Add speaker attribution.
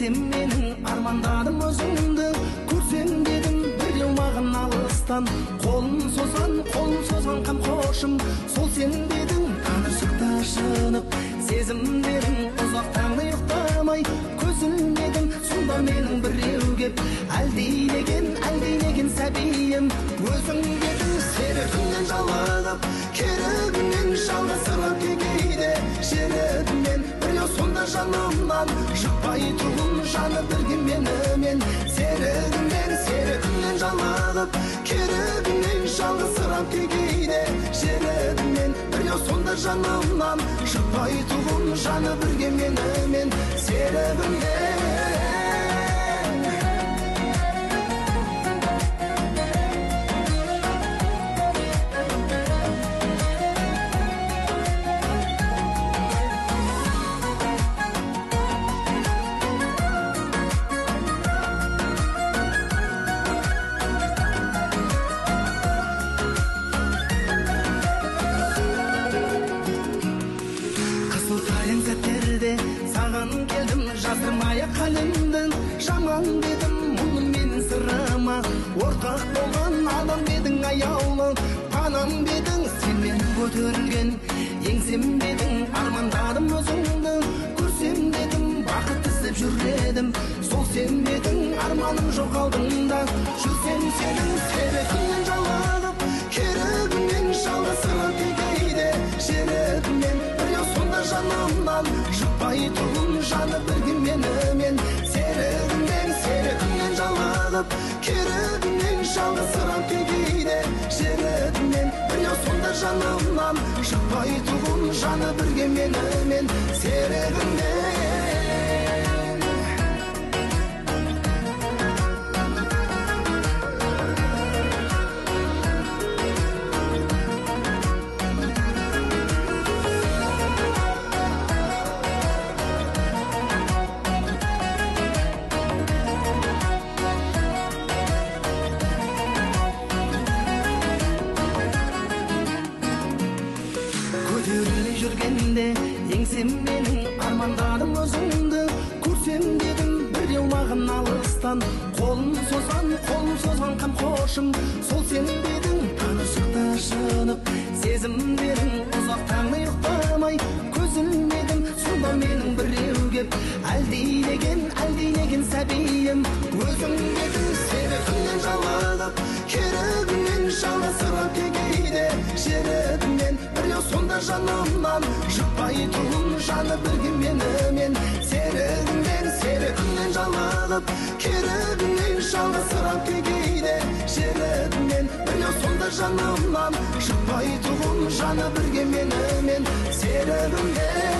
Speaker 1: Еңсем менің армандадым өзіңді, көрсем дедім біреу маған алыстан. Қолын созған қамқоршым, сол сен дедің танышықта шынып. Сезімдерің ұзақтаңды ұйықтамай, көз ілмедім сонда менің біреу кеп. Әлдилеген сәбиім, өзің дедің серігімнен жалығып, керігімнен жалғасырып кейде жерігімнен. Біреу сонда жанымнан шықпай тұғын жаны бірге менімен. Серігімнен жалығып, керігімнен жалғасырып кейде жерігімнен. Біреу сонда жанымнан шықпай тұғын жаны бірге менімен. Серігімнен саған келдім, жасырмай қалімдің жаман дедім, мұның менің сырыма. Ортақ болған адам бедің аяулы, панам бедің сенмен көтерілген. Еңсем бедің армандадым өзіңді, көрсем дедім бақыт іздеп жүредім. Сол сен бедің арманым жоқ алдыңда, жүрсем сенің серігіңнен жалығып, керігіңнен жалғасырып кейде жерігімнен. Біреу сонда жанымнан шықпай тұғын жаны бірге менімен. Серігімнен жалығып, керігімнен жалғасырып кейде жерігімнен. Біреу сонда жанымнан шықпай тұғын жаны бірге менімен. Серігімнен көтеріле жүргенде, еңсем менің армандадым өзіңді, көрсем дедім біреу маған алыстан. Қолын созған қамқоршым, сол сен дедің танышықта шынып. Сезімдерің ұзақтаңды ұйықтамай, көз ілмедім сонда менің біреу кеп. Әлдилеген сәбиім, өзің дедің серігімнен жалығып, керігімнен жалғасырып кейде жерігімнен. Біреу сонда жанымнан шықпай тұғын жаны бірге менімен. Серігімнен жалығып, керігімнен жалғасырып кейде жерігімнен. Біреу сонда жанымнан шықпай тұғын жаны бірге менімен. Серігімнен